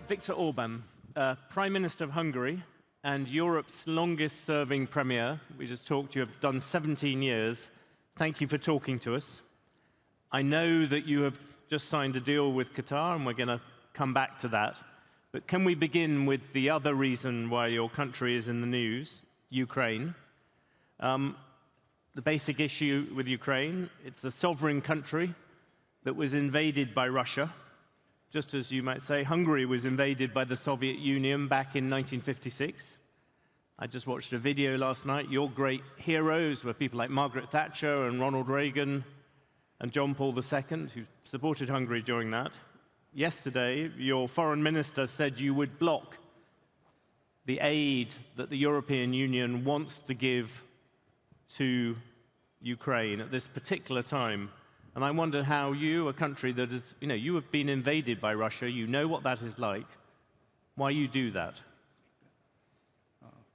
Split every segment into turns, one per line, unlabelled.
Viktor Orbán, Prime Minister of Hungary and Europe's longest-serving Premier. We just talked, you have done 17 years. Thank you for talking to us. I know that you have just signed a deal with Qatar, and we're going to come back to that. But can we begin with the other reason why your country is in the news, Ukraine? The basic issue with Ukraine, it's a sovereign country that was invaded by Russia. Just as you might say, Hungary was invaded by the Soviet Union back in 1956. I just watched a video last night. Your great heroes were people like Margaret Thatcher and Ronald Reagan and John Paul II, who supported Hungary during that. Yesterday, your foreign minister said you would block the aid that the European Union wants to give to Ukraine at this particular time. And I wonder how you, a country that is, you have been invaded by Russia, you know what that is like, why you do that.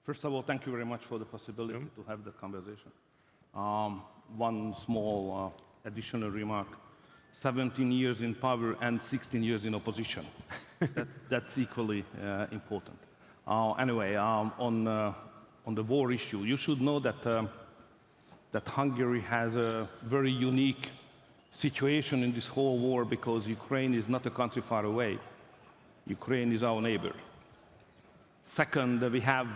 First of all, thank you very much for the possibility to have that conversation. One small additional remark. 17 years in power and 16 years in opposition. That's equally important. Anyway, on the war issue, you should know that, that Hungary has a very unique situation in this whole war because Ukraine is not a country far away. Ukraine is our neighbor. Second, we have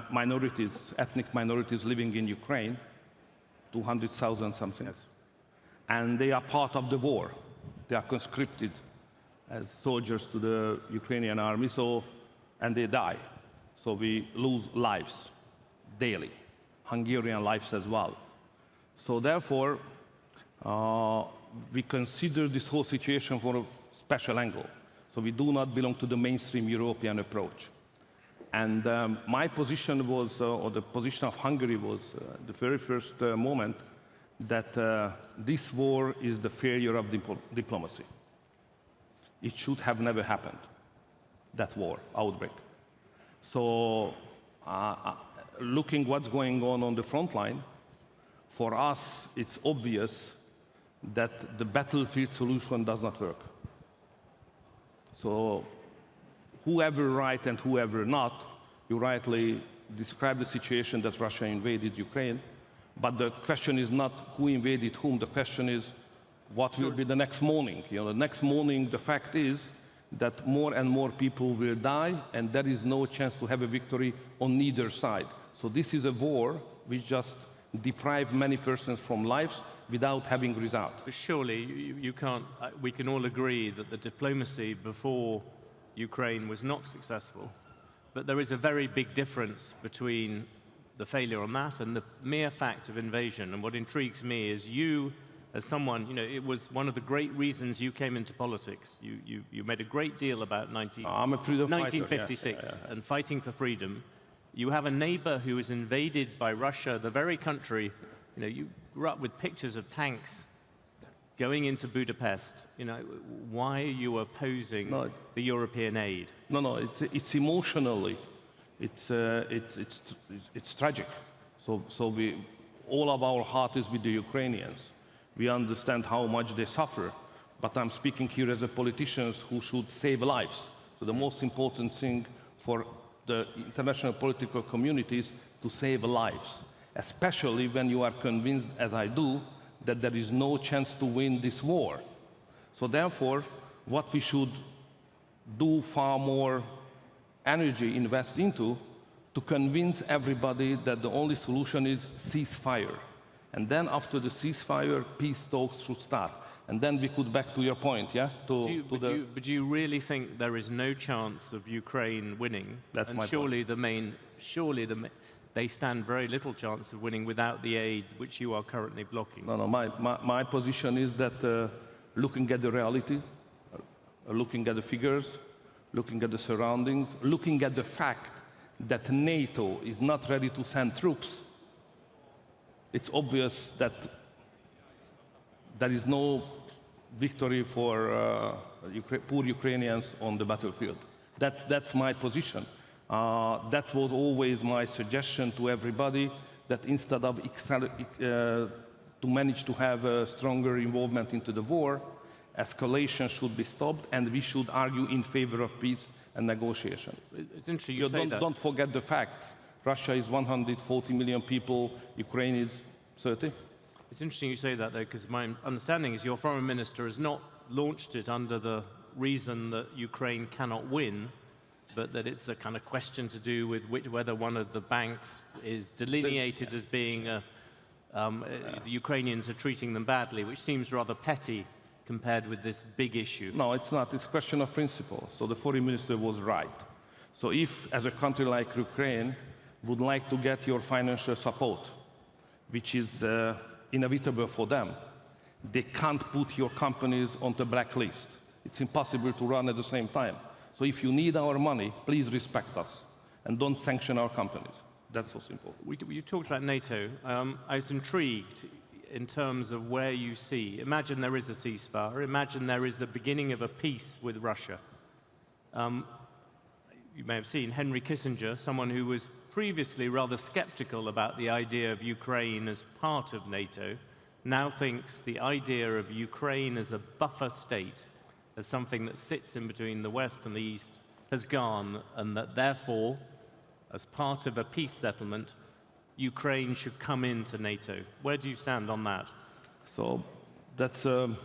minorities, ethnic minorities living in Ukraine, 200,000 something. Yes. And they are part of the war. They are conscripted as soldiers to the Ukrainian army, and they die. So we lose lives daily, Hungarian lives as well. So therefore, we consider this whole situation from a special angle. So we do not belong to the mainstream European approach. And my position was, or the position of Hungary was, the very first moment, that this war is the failure of diplomacy. It should have never happened, that war, outbreak. So looking what's going on the front line, for us, it's obvious that the battlefield solution does not work. So whoever right and whoever not, you rightly describe the situation that Russia invaded Ukraine, but the question is not who invaded whom, the question is what will be the next morning. The next morning, the fact is that more and more people will die, and there is no chance to have a victory on neither side. So this is a war which just deprives many persons from lives without having results.
But surely you can't, we can all agree that the diplomacy before Ukraine was not successful, but there is a very big difference between the failure on that and the mere fact of invasion. And what intrigues me is you, as someone, it was one of the great reasons you came into politics. You made a great deal about 1956
fighter, yeah.
And fighting for freedom. You have a neighbor who is invaded by Russia, the very country, you grew up with pictures of tanks going into Budapest. Why are you opposing the European aid?
No, it's emotionally. It's tragic. So all of our heart is with the Ukrainians. We understand how much they suffer, but I'm speaking here as a politician who should save lives. So the most important thing for the international political community is to save lives, especially when you are convinced, as I do, that there is no chance to win this war. So therefore, what we should do far more energy invest into to convince everybody that the only solution is ceasefire. And then after the ceasefire, peace talks should start. And then we could back to your point, yeah?
But do you really think there is no chance of Ukraine winning?
That's my
point. They stand very little chance of winning without the aid which you are currently blocking.
No, my position is that looking at the reality, looking at the figures, looking at the surroundings, looking at the fact that NATO is not ready to send troops, it's obvious that there is no victory for poor Ukrainians on the battlefield. That's my position. That was always my suggestion to everybody, that instead of to manage to have a stronger involvement into the war, escalation should be stopped, and we should argue in favor of peace and negotiation.
It's interesting you say that.
Don't forget the facts. Russia is 140 million people, Ukraine is 30.
It's interesting you say that, though, because my understanding is your foreign minister has not launched it under the reason that Ukraine cannot win, but that it's a kind of question to do with whether one of the banks is delineated as being the Ukrainians are treating them badly, which seems rather petty compared with this big issue.
No, it's not. It's a question of principle. So the foreign minister was right. So if, as a country like Ukraine, would like to get your financial support, which is inevitable for them, they can't put your companies on the blacklist. It's impossible to run at the same time. So if you need our money, please respect us and don't sanction our companies. That's so simple.
You talked about NATO. I was intrigued in terms of where you see. Imagine there is a ceasefire. Imagine there is a beginning of a peace with Russia. You may have seen Henry Kissinger, someone who was previously rather skeptical about the idea of Ukraine as part of NATO, now thinks the idea of Ukraine as a buffer state, as something that sits in between the West and the East, has gone, and that therefore, as part of a peace settlement, Ukraine should come into NATO. Where do you stand on that?
So that's an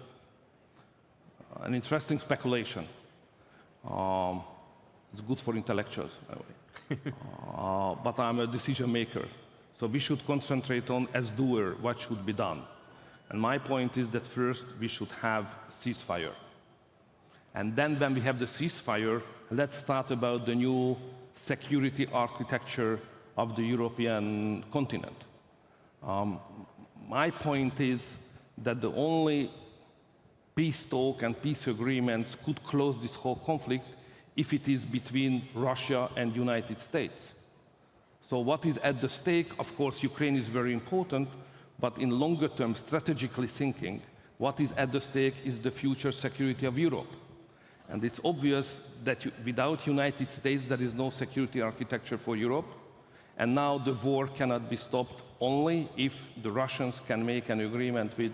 interesting speculation. It's good for intellectuals, by the way. But I'm a decision maker. So we should concentrate on, as doer, what should be done. And my point is that first we should have ceasefire. And then when we have the ceasefire, let's start about the new security architecture of the European continent. My point is that the only peace talk and peace agreements could close this whole conflict if it is between Russia and the United States. So what is at the stake? Of course, Ukraine is very important, but in longer term, strategically thinking, what is at the stake is the future security of Europe. And it's obvious that without United States, there is no security architecture for Europe. And now the war cannot be stopped only if the Russians can make an agreement with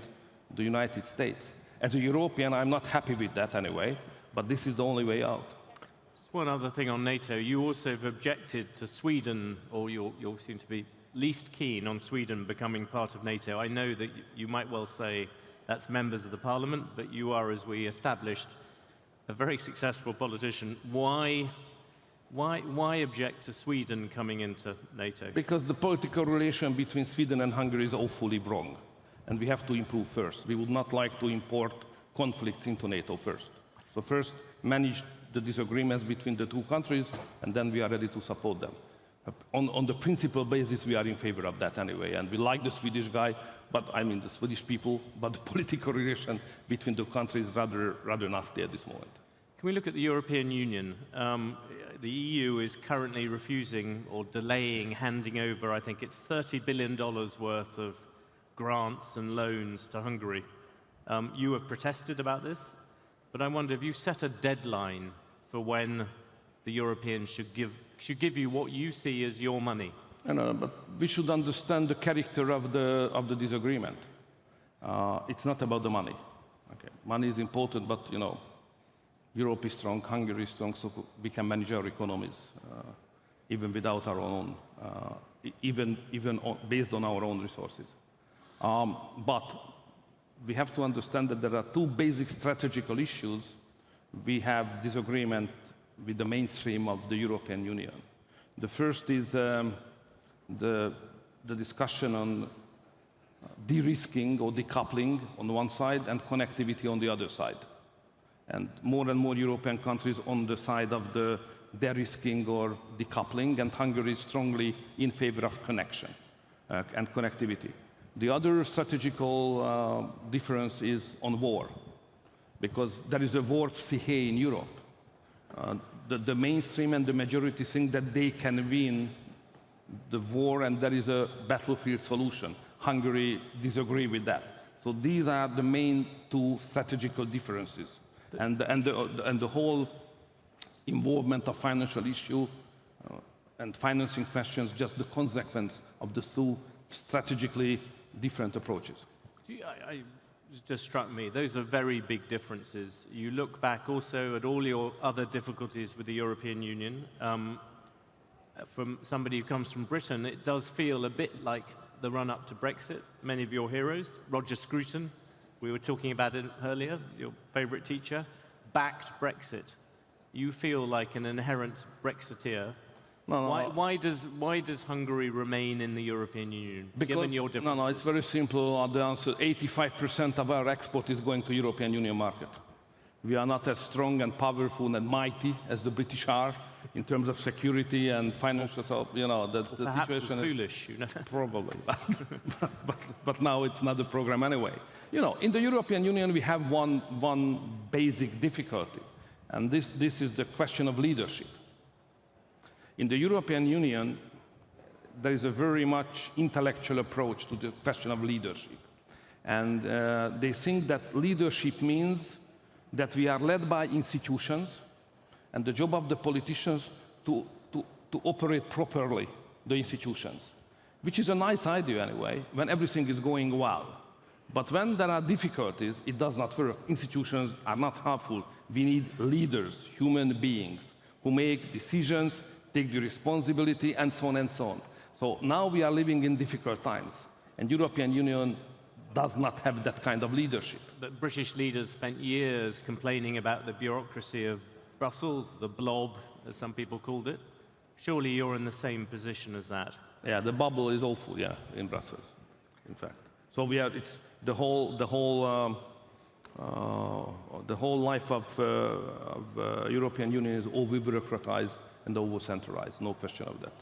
the United States. As a European, I'm not happy with that anyway, but this is the only way out.
Just one other thing on NATO. You also have objected to Sweden, or you seem to be least keen on Sweden becoming part of NATO. I know that you might well say that's members of the parliament, but you are, as we established, a very successful politician. Why object to Sweden coming into NATO?
Because the political relation between Sweden and Hungary is awfully wrong, and we have to improve first. We would not like to import conflicts into NATO first. So first, manage the disagreements between the two countries, and then we are ready to support them. On the principle basis, we are in favor of that anyway, and we like the Swedish guy, but I mean the Swedish people, but the political relation between the countries is rather nasty at this moment.
Can we look at the European Union? The EU is currently refusing or delaying handing over, I think it's $30 billion worth of grants and loans to Hungary. You have protested about this, but I wonder, have you set a deadline for when the Europeans should give you what you see as your money?
I know, but we should understand the character of the disagreement. It's not about the money. Okay. Money is important, but you know, Europe is strong, Hungary is strong, so we can manage our economies even without our own, based on our own resources. But we have to understand that there are two basic strategical issues we have disagreement with the mainstream of the European Union. The first is the discussion on de-risking or decoupling on one side and connectivity on the other side. And more European countries on the side of the de-risking or decoupling, and Hungary is strongly in favor of connection and connectivity. The other strategical difference is on war, because there is a war psyche in Europe. The mainstream and the majority think that they can win the war and there is a battlefield solution. Hungary disagree with that. So these are the main two strategical differences. And the whole involvement of financial issue and financing questions just the consequence of the two strategically different approaches.
just struck me. Those are very big differences. You look back also at all your other difficulties with the European Union. From somebody who comes from Britain, it does feel a bit like the run-up to Brexit. Many of your heroes, Roger Scruton, we were talking about it earlier, your favorite teacher, backed Brexit. You feel like an inherent Brexiteer. Why does Hungary remain in the European Union, given your differences?
No, it's very simple. The answer, 85% of our export is going to European Union market. We are not as strong and powerful and mighty as the British are in terms of security and financial, the
Perhaps
situation
it's foolish, you know.
Probably, but now it's not the program anyway. In the European Union, we have one basic difficulty, and this is the question of leadership. In the European Union, there is a very much intellectual approach to the question of leadership. And they think that leadership means that we are led by institutions, and the job of the politicians to operate properly the institutions, which is a nice idea anyway, when everything is going well. But when there are difficulties, it does not work. Institutions are not helpful. We need leaders, human beings, who make decisions, take the responsibility, and so on and so on. So now we are living in difficult times, and European Union does not have that kind of leadership.
But British leaders spent years complaining about the bureaucracy of Brussels, the blob, as some people called it. Surely you're in the same position as that.
Yeah, the bubble is awful, yeah, in Brussels, in fact. So it's the whole life of European Union is over-bureaucratized and over-centralized, no question of that.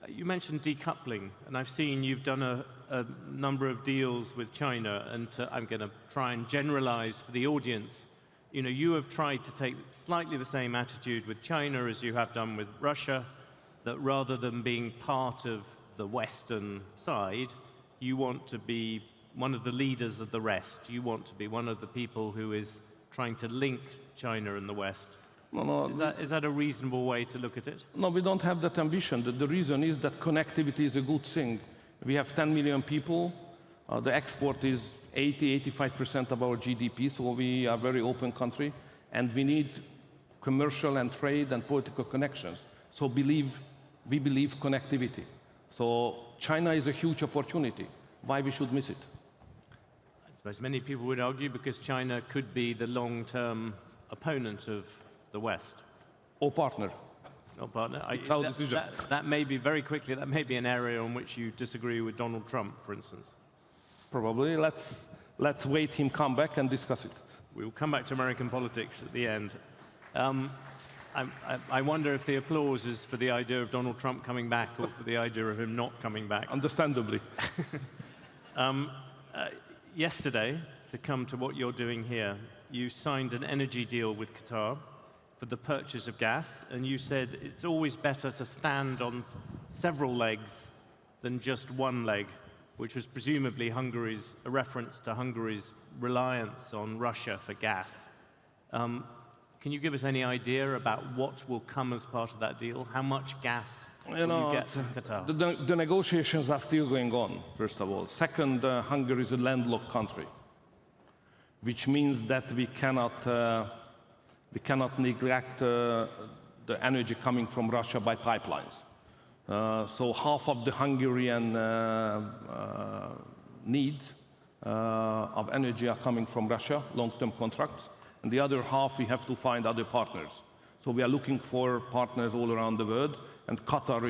You mentioned decoupling, and I've seen you've done a number of deals with China, and I'm going to try and generalize for the audience. You have tried to take slightly the same attitude with China as you have done with Russia, that rather than being part of the Western side, you want to be one of the leaders of the rest. You want to be one of the people who is trying to link China and the West.
No,
is that a reasonable way to look at it?
No, we don't have that ambition. The reason is that connectivity is a good thing. We have 10 million people. The export is 80–85% of our GDP, so we are a very open country, and we need commercial and trade and political connections. So we believe connectivity. So China is a huge opportunity. Why we should miss it?
I suppose many people would argue because China could be the long-term opponent of the West.
Or partner.
Or partner.
It's our decision.
That may be, very quickly, that may be an area on which you disagree with Donald Trump, for instance.
Probably. Let's wait him come back and discuss it.
We will come back to American politics at the end. I wonder if the applause is for the idea of Donald Trump coming back or for the idea of him not coming back.
Understandably.
Yesterday, to come to what you're doing here, you signed an energy deal with Qatar for the purchase of gas, and you said it's always better to stand on several legs than just one leg, which was presumably a reference to Hungary's reliance on Russia for gas. Can you give us any idea about what will come as part of that deal? How much gas will you get from Qatar?
The negotiations are still going on, first of all. Second, Hungary is a landlocked country, which means that we cannot neglect the energy coming from Russia by pipelines. So half of the Hungarian needs of energy are coming from Russia, long-term contracts, and the other half we have to find other partners. So we are looking for partners all around the world, and Qatar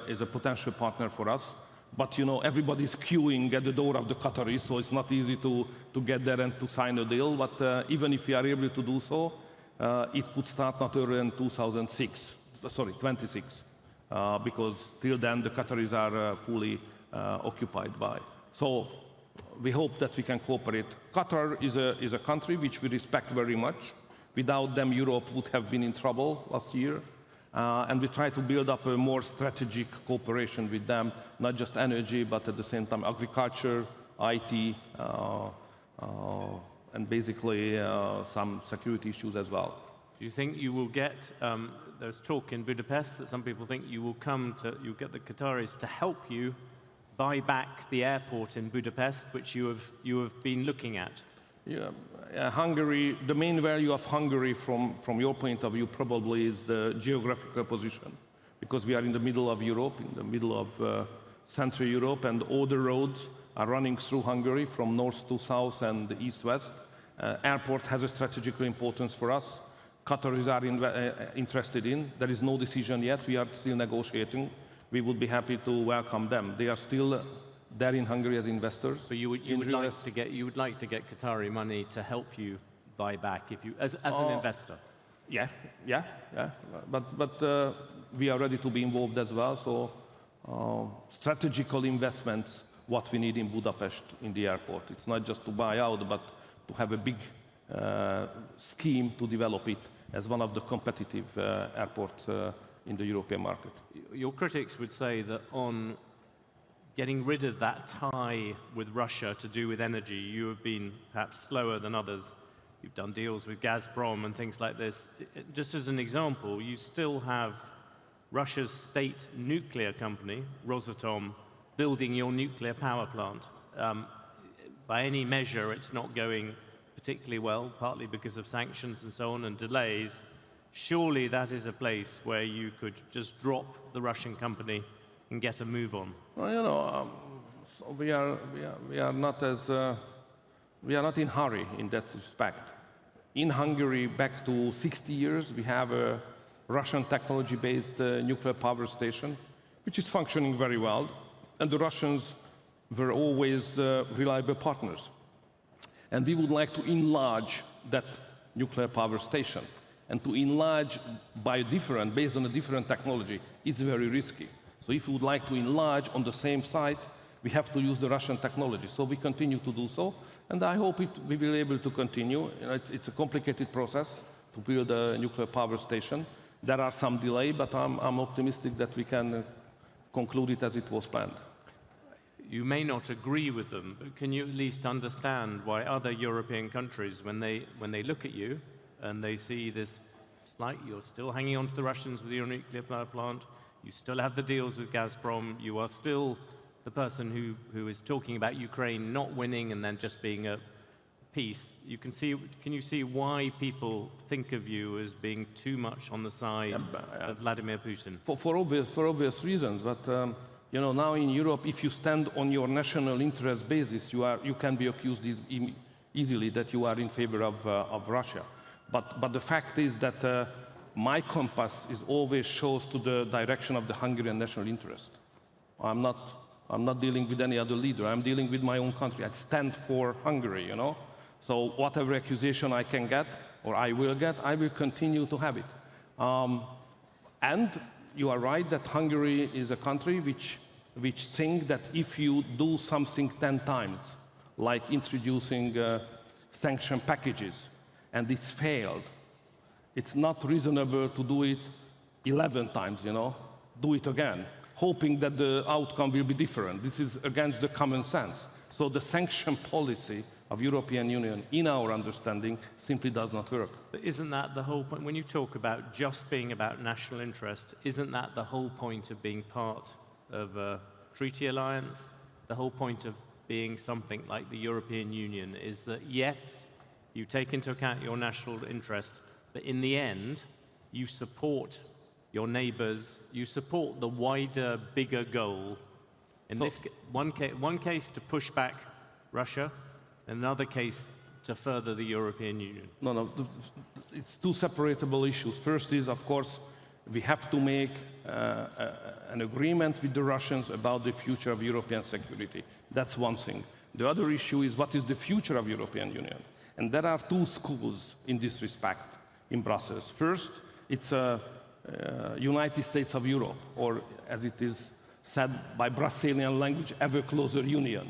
is a potential partner for us. But everybody's queuing at the door of the Qataris, so it's not easy to get there and to sign a deal. But even if we are able to do so, it could start not earlier than 26, because till then the Qataris are fully occupied by. So we hope that we can cooperate. Qatar is a country which we respect very much. Without them, Europe would have been in trouble last year. And we try to build up a more strategic cooperation with them, not just energy, but at the same time agriculture, IT, and basically some security issues as well.
Do you think you will get, there's talk in Budapest that some people think you'll get the Qataris to help you buy back the airport in Budapest, which you have been looking at?
Hungary, the main value of Hungary from your point of view probably is the geographical position, because we are in the middle of Europe, in the middle of Central Europe, and all the roads are running through Hungary from north to south and east-west. Airport has a strategical importance for us. Qatar is interested in. There is no decision yet. We are still negotiating. We would be happy to welcome them. They are still there in Hungary as investors.
So you would like to get Qatari money to help you buy back if you as an investor.
Yeah. But we are ready to be involved as well. So strategical investments, what we need in Budapest in the airport. It's not just to buy out, but to have a big scheme to develop it as one of the competitive airports in the European market.
Your critics would say that on getting rid of that tie with Russia to do with energy, you have been perhaps slower than others. You've done deals with Gazprom and things like this. Just as an example, you still have Russia's state nuclear company, Rosatom, building your nuclear power plant. By any measure, it's not going particularly well, partly because of sanctions and so on and delays. Surely that is a place where you could just drop the Russian company and get a move on.
Well, so we are not in hurry in that respect. In Hungary, back to 60 years, we have a Russian technology-based nuclear power station, which is functioning very well, and the Russians were always reliable partners. And we would like to enlarge that nuclear power station. And to enlarge based on a different technology, it's very risky. So if we would like to enlarge on the same site, we have to use the Russian technology. So we continue to do so, and I hope we will be able to continue. It's a complicated process to build a nuclear power station. There are some delay, but I'm optimistic that we can conclude it as it was planned.
You may not agree with them, but can you at least understand why other European countries, when they look at you and they see this you're still hanging on to the Russians with your nuclear power plant, you still have the deals with Gazprom, you are still the person who is talking about Ukraine not winning and then just being a peace. Can you see why people think of you as being too much on the side of Vladimir Putin?
For obvious reasons, but now in Europe, if you stand on your national interest basis, you can be accused easily that you are in favor of Russia. But the fact is that my compass always shows to the direction of the Hungarian national interest. I'm not dealing with any other leader. I'm dealing with my own country. I stand for Hungary, So whatever accusation I can get, or I will continue to have it. And you are right that Hungary is a country which thinks that if you do something 10 times, like introducing sanction packages, and it's failed, it's not reasonable to do it 11 times, Do it again, hoping that the outcome will be different. This is against the common sense. So the sanction policy of European Union, in our understanding, simply does not work.
But isn't that the whole point? When you talk about just being about national interest, isn't that the whole point of being part of a treaty alliance? The whole point of being something like the European Union is that, yes, you take into account your national interest, but in the end, you support your neighbors, you support the wider, bigger goal. In this one case to push back Russia, another case to further the European Union.
No, it's two separable issues. First is, of course, we have to make an agreement with the Russians about the future of European security. That's one thing. The other issue is what is the future of European Union. And there are two schools in this respect in Brussels. First, it's United States of Europe, or as it is said by Brazilian language, ever closer union.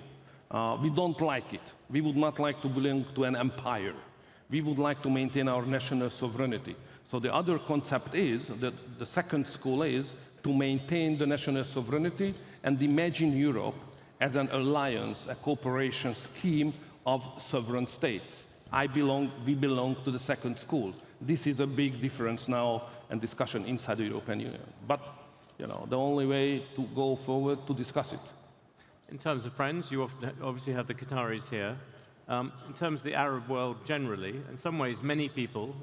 We don't like it. We would not like to belong to an empire. We would like to maintain our national sovereignty. So the other concept is, that the second school is, to maintain the national sovereignty and imagine Europe as an alliance, a cooperation scheme of sovereign states. We belong to the second school. This is a big difference now and discussion inside the European Union. But, the only way to go forward to discuss it.
In terms of friends, you obviously have the Qataris here. In terms of the Arab world generally, in some ways, many people,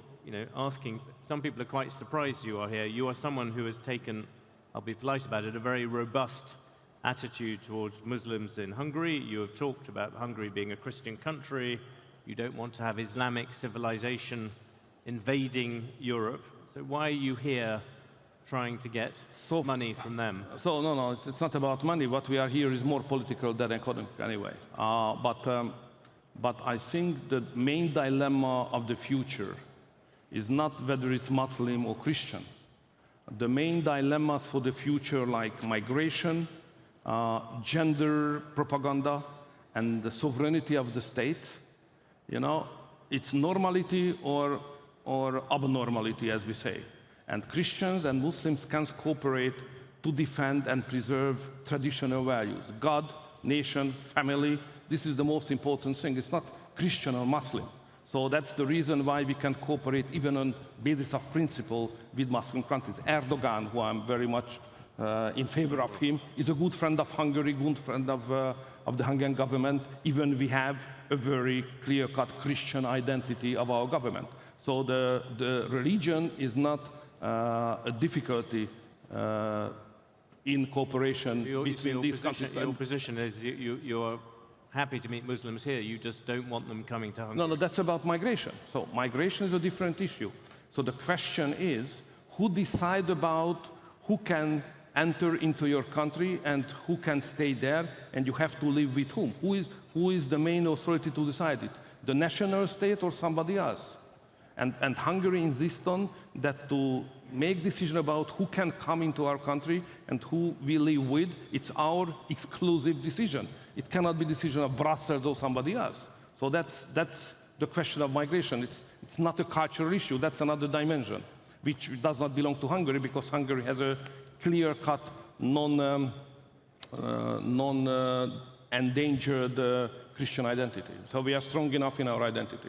asking, some people are quite surprised you are here. You are someone who has taken, I'll be polite about it, a very robust attitude towards Muslims in Hungary. You have talked about Hungary being a Christian country. You don't want to have Islamic civilization invading Europe. So why are you here trying to get money from them?
So no, it's not about money. What we are here is more political than economic anyway. But I think the main dilemma of the future is not whether it's Muslim or Christian. The main dilemmas for the future, like migration, gender propaganda, and the sovereignty of the state, it's normality or abnormality, as we say. And Christians and Muslims can cooperate to defend and preserve traditional values. God, nation, family, this is the most important thing. It's not Christian or Muslim. So that's the reason why we can cooperate even on basis of principle with Muslim countries. Erdogan, who I'm very much in favor of him, is a good friend of Hungary, good friend of the Hungarian government. Even we have a very clear-cut Christian identity of our government. So the religion is not a difficulty in cooperation between these countries.
Your position is you're happy to meet Muslims here, you just don't want them coming to Hungary.
No, that's about migration. So migration is a different issue. So the question is, who decide about who can enter into your country and who can stay there, and you have to live with whom? Who is the main authority to decide it? The national state or somebody else? And Hungary insists on that to make decision about who can come into our country and who we live with, it's our exclusive decision. It cannot be decision of Brussels or somebody else. So that's the question of migration. It's not a cultural issue, that's another dimension, which does not belong to Hungary because Hungary has a clear-cut, non-endangered Christian identity. So we are strong enough in our identity.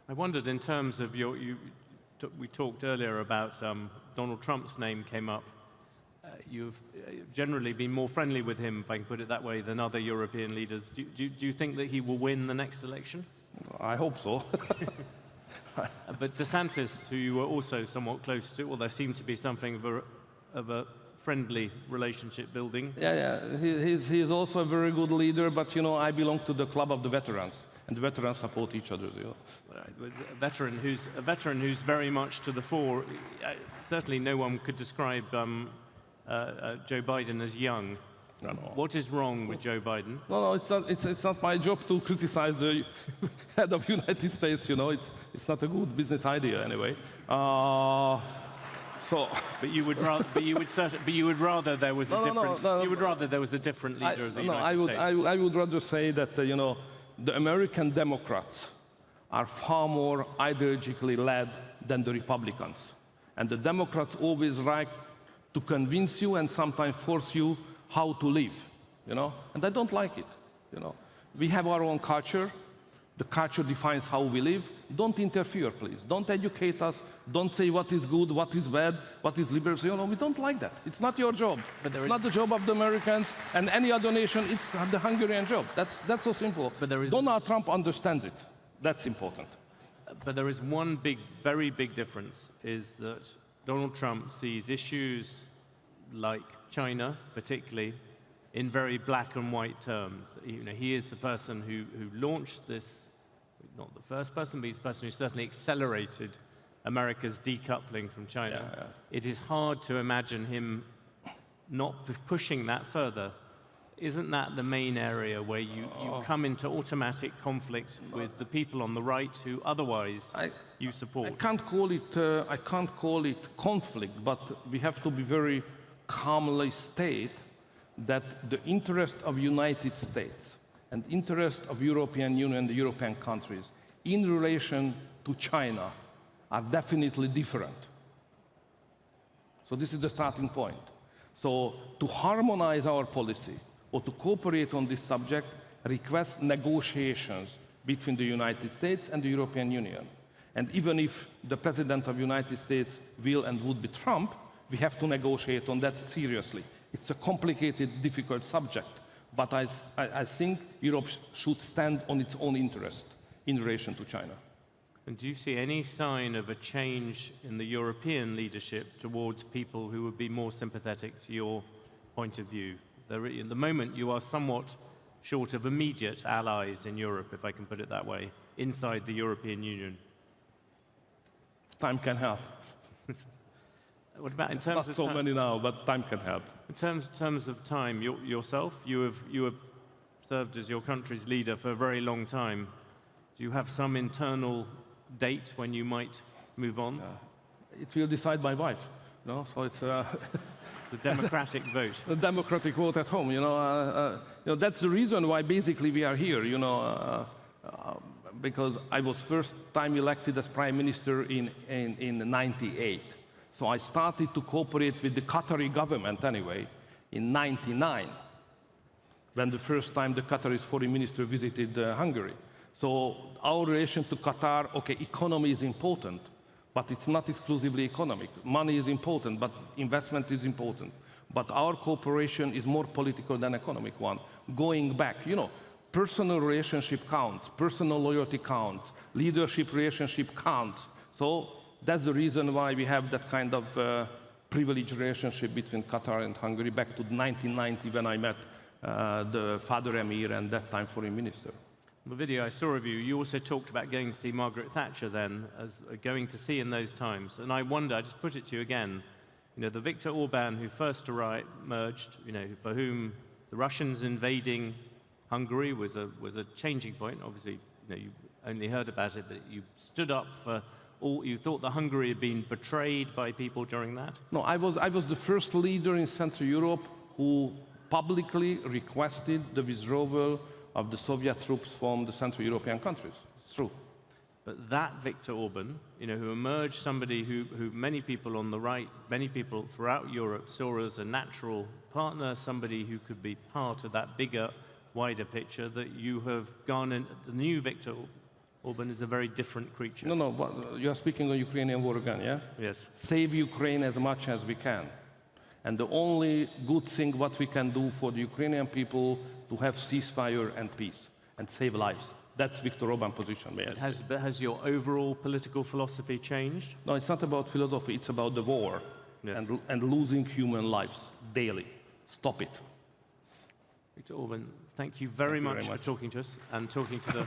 I wondered in terms of we talked earlier about Donald Trump's name came up. You've generally been more friendly with him, if I can put it that way, than other European leaders. Do you think that he will win the next election?
I hope so.
But DeSantis, who you were also somewhat close to, well, there seemed to be something of a friendly relationship building.
Yeah. He's also a very good leader, but I belong to the club of the veterans. And the veterans support each other.
A veteran who's very much to the fore. Certainly, no one could describe Joe Biden as young.
No.
What is wrong with Joe Biden?
No, it's not my job to criticize the head of the United States. It's not a good business idea anyway.
But you would rather there was a different. You would rather there was a different leader of the United States.
I would rather say that the American Democrats are far more ideologically led than the Republicans. And the Democrats always like to convince you and sometimes force you how to live, And I don't like it, We have our own culture. The culture defines how we live. Don't interfere, please. Don't educate us. Don't say what is good, what is bad, what is liberal. We don't like that. It's not your job. It's not the job of the Americans and any other nation. It's the Hungarian job. That's so simple.
But
Donald Trump understands it. That's important.
But there is one very big difference, is that Donald Trump sees issues like China, particularly, in very black and white terms. He is the person who launched this, not the first person, but he's the person who certainly accelerated America's decoupling from China.
Yeah.
It is hard to imagine him not pushing that further. Isn't that the main area where you come into automatic conflict with the people on the right who otherwise you support?
I can't call it conflict, but we have to be very calmly state that the interest of United States and interest of European Union and the European countries in relation to China are definitely different. So this is the starting point. So to harmonize our policy or to cooperate on this subject requires negotiations between the United States and the European Union. And even if the President of the United States will and would be Trump, we have to negotiate on that seriously. It's a complicated, difficult subject. But I think Europe should stand on its own interest in relation to China.
And do you see any sign of a change in the European leadership towards people who would be more sympathetic to your point of view? At the moment, you are somewhat short of immediate allies in Europe, if I can put it that way, inside the European Union.
Time can help.
What about in terms
Not
of
so many now, but time can help.
In terms of time, yourself, you have served as your country's leader for a very long time. Do you have some internal date when you might move on?
It will decide my wife. You know, so it's
It's a democratic vote.
a democratic vote at home. You know, that's the reason why basically we are here. You know, because I was first time elected as prime minister in '98. So I started to cooperate with the Qatari government anyway in '99, when the first time the Qatari foreign minister visited Hungary. So our relation to Qatar, okay, economy is important, but it's not exclusively economic. Money is important, but investment is important. But our cooperation is more political than economic one. Going back, you know, personal relationship counts, personal loyalty counts, leadership relationship counts. So that's the reason why we have that kind of privileged relationship between Qatar and Hungary back to 1990 when I met the Father Emir and that time foreign minister.
The video I saw of you, you also talked about going to see Margaret Thatcher then, as going to see in those times. And I wonder, I just put it to you again, you know, the Viktor Orbán who first emerged, you know, for whom the Russians invading Hungary was a changing point. Obviously, you know, you only heard about it, but you stood up for all. You thought that Hungary had been betrayed by people during that?
No, I was the first leader in Central Europe who publicly requested the withdrawal of the Soviet troops from the Central European countries. It's true.
But that Viktor Orbán, you know, who emerged somebody who many people on the right, many people throughout Europe saw as a natural partner, somebody who could be part of that bigger, wider picture that you have gone in. The new Viktor Orbán is a very different creature.
No, but you are speaking on Ukrainian war again, yeah?
Yes.
Save Ukraine as much as we can. And the only good thing what we can do for the Ukrainian people to have ceasefire and peace and save lives. That's Viktor Orbán's position.
Has your overall political philosophy changed?
No, it's not about philosophy, it's about the war. Yes. And losing human lives daily. Stop it.
Viktor Orbán, thank you very much for talking to us and talking to the